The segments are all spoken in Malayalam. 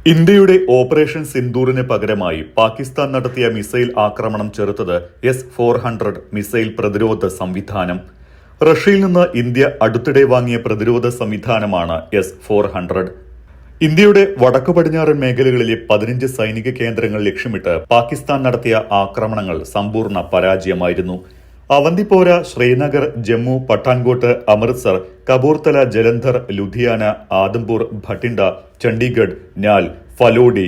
ഇന്ത്യയുടെ ഓപ്പറേഷൻ സിന്ദൂറിന് പകരമായി പാകിസ്ഥാൻ നടത്തിയ മിസൈൽ ആക്രമണം ചെറുത്തത് S-400 മിസൈൽ പ്രതിരോധ സംവിധാനം. റഷ്യയിൽ നിന്ന് ഇന്ത്യ അടുത്തിടെ വാങ്ങിയ പ്രതിരോധ സംവിധാനമാണ് S-400. ഇന്ത്യയുടെ വടക്കു പടിഞ്ഞാറൻ മേഖലകളിലെ 15 സൈനിക കേന്ദ്രങ്ങൾ ലക്ഷ്യമിട്ട് പാകിസ്ഥാൻ നടത്തിയ ആക്രമണങ്ങൾ സമ്പൂർണ്ണ പരാജയമായിരുന്നു. അവന്തിപ്പോര, ശ്രീനഗർ, ജമ്മു, പഠാൻകോട്ട്, അമൃത്സർ, കപൂർത്തല, ജലന്ധർ, ലുധിയാന, ആദംപൂർ, ഭട്ടിണ്ട, ചണ്ഡീഗഡ്,നാൽ, ഫലോഡി,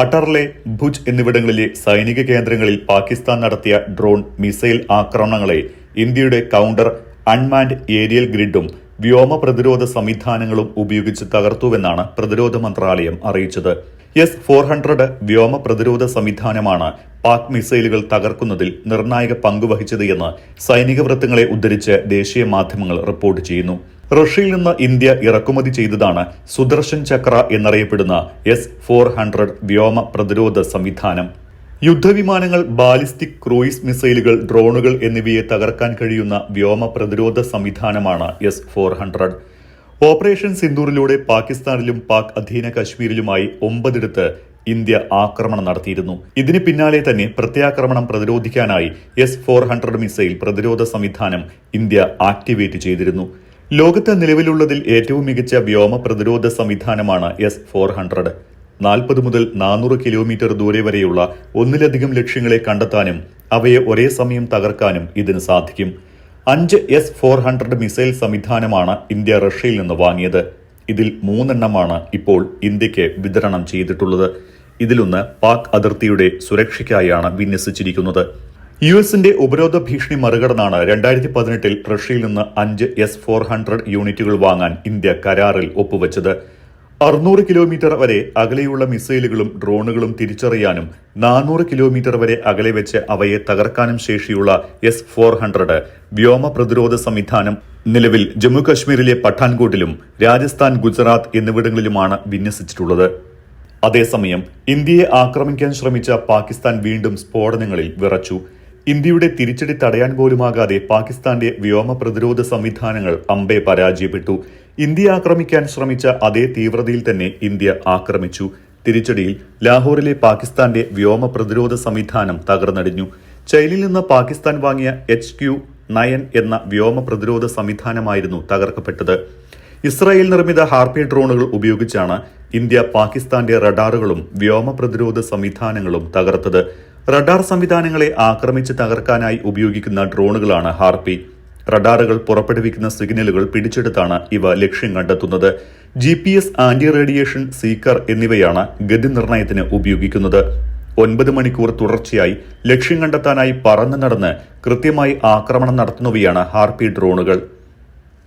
അട്ടർലെ, ഭുജ് എന്നിവിടങ്ങളിലെ സൈനിക കേന്ദ്രങ്ങളിൽ പാകിസ്ഥാൻ നടത്തിയ ഡ്രോൺ, മിസൈൽ ആക്രമണങ്ങളെ ഇന്ത്യയുടെ കൗണ്ടർ അൺമാൻഡ് ഏരിയൽ ഗ്രിഡും വ്യോമ പ്രതിരോധ സംവിധാനങ്ങളും ഉപയോഗിച്ച് തകർത്തുവെന്നാണ് പ്രതിരോധ മന്ത്രാലയം അറിയിച്ചത്. S-400 വ്യോമ പ്രതിരോധ സംവിധാനമാണ് പാക് മിസൈലുകൾ തകർക്കുന്നതിൽ നിർണായക പങ്കുവഹിച്ചത് എന്ന് സൈനിക വൃത്തങ്ങളെ ഉദ്ധരിച്ച് ദേശീയ മാധ്യമങ്ങൾ റിപ്പോർട്ട് ചെയ്യുന്നു. റഷ്യയിൽ നിന്ന് ഇന്ത്യ ഇറക്കുമതി ചെയ്തതാണ് സുദർശൻ ചക്ര എന്നറിയപ്പെടുന്ന S-400 വ്യോമ പ്രതിരോധ സംവിധാനം. യുദ്ധവിമാനങ്ങൾ, ബാലിസ്റ്റിക് ക്രൂയിസ് മിസൈലുകൾ, ഡ്രോണുകൾ എന്നിവയെ തകർക്കാൻ കഴിയുന്ന വ്യോമ പ്രതിരോധ സംവിധാനമാണ് S-400. ഓപ്പറേഷൻ സിന്ദൂറിലൂടെ പാകിസ്ഥാനിലും പാക് അധീന കശ്മീരിലുമായി 9 ഇന്ത്യ ആക്രമണം നടത്തിയിരുന്നു. ഇതിന് പിന്നാലെ തന്നെ പ്രത്യാക്രമണം പ്രതിരോധിക്കാനായി S-400 മിസൈൽ പ്രതിരോധ സംവിധാനം ഇന്ത്യ ആക്ടിവേറ്റ് ചെയ്തിരുന്നു. ലോകത്ത് നിലവിലുള്ളതിൽ ഏറ്റവും മികച്ച വ്യോമ പ്രതിരോധ സംവിധാനമാണ് S-400. 40 മുതൽ 400 കിലോമീറ്റർ ദൂരെ വരെയുള്ള ഒന്നിലധികം ലക്ഷ്യങ്ങളെ കണ്ടെത്താനും അവയെ ഒരേ സമയം തകർക്കാനും ഇതിന് സാധിക്കും. 5 S-400 മിസൈൽ സംവിധാനമാണ് ഇന്ത്യ റഷ്യയിൽ നിന്ന് വാങ്ങിയത്. ഇതിൽ 3 ഇപ്പോൾ ഇന്ത്യക്ക് വിതരണം ചെയ്തിട്ടുള്ളത്. ഇതിലൊന്ന് പാക് അതിർത്തിയുടെ സുരക്ഷയ്ക്കായാണ് വിന്യസിച്ചിരിക്കുന്നത്. US-ന്റെ ഉപരോധ ഭീഷണി മറികടന്നാണ് 2018 റഷ്യയിൽ നിന്ന് 5 S-400 യൂണിറ്റുകൾ വാങ്ങാൻ ഇന്ത്യ കരാറിൽ ഒപ്പുവച്ചത്. 600 കിലോമീറ്റർ വരെ അകലെയുള്ള മിസൈലുകളും ഡ്രോണുകളും തിരിച്ചറിയാനും 400 കിലോമീറ്റർ വരെ അകലെ വെച്ച് അവയെ തകർക്കാനും ശേഷിയുള്ള S-400 വ്യോമ പ്രതിരോധ സംവിധാനം നിലവിൽ ജമ്മു കശ്മീരിലെ പഠാൻകോട്ടിലും രാജസ്ഥാൻ, ഗുജറാത്ത് എന്നിവിടങ്ങളിലുമാണ് വിന്യസിച്ചിട്ടുള്ളത്. അതേസമയം ഇന്ത്യയെ ആക്രമിക്കാൻ ശ്രമിച്ച പാകിസ്ഥാൻ വീണ്ടും സ്ഫോടനങ്ങളിൽ വിറച്ചു. ഇന്ത്യയുടെ തിരിച്ചടി തടയാൻ പോലുമാകാതെ പാകിസ്ഥാന്റെ വ്യോമ പ്രതിരോധ സംവിധാനങ്ങൾ അമ്പെ പരാജയപ്പെട്ടു. ഇന്ത്യ ആക്രമിക്കാൻ ശ്രമിച്ച അതേ തീവ്രതയിൽ തന്നെ ഇന്ത്യ ആക്രമിച്ചു. തിരിച്ചടിയിൽ ലാഹോറിലെ പാകിസ്ഥാന്റെ വ്യോമ പ്രതിരോധ സംവിധാനം തകർന്നടിഞ്ഞു. ചൈനയിൽ നിന്ന് പാകിസ്ഥാൻ വാങ്ങിയ HQ-9 എന്ന വ്യോമ പ്രതിരോധ സംവിധാനമായിരുന്നു തകർക്കപ്പെട്ടത്. ഇസ്രായേൽ നിർമ്മിത ഹാർപ്പി ഡ്രോണുകൾ ഉപയോഗിച്ചാണ് ഇന്ത്യ പാകിസ്ഥാന്റെ റഡാറുകളും വ്യോമ പ്രതിരോധ സംവിധാനങ്ങളും തകർത്തത്. റഡാർ സംവിധാനങ്ങളെ ആക്രമിച്ച് തകർക്കാനായി ഉപയോഗിക്കുന്ന ഡ്രോണുകളാണ് ഹാർപ്പി. റഡാറുകൾ പുറപ്പെടുവിക്കുന്ന സിഗ്നലുകൾ പിടിച്ചെടുത്താണ് ഇവ ലക്ഷ്യം കണ്ടെത്തുന്നത്. GPS, ആന്റി റേഡിയേഷൻ സീക്കർ എന്നിവയാണ് ഗതി നിർണയത്തിന് ഉപയോഗിക്കുന്നത്. 9 മണിക്കൂർ തുടർച്ചയായി ലക്ഷ്യം കണ്ടെത്താനായി പറന്ന് നടന്ന് കൃത്യമായി ആക്രമണം നടത്തുന്നവയാണ് ഹാർപ്പി ഡ്രോണുകൾ.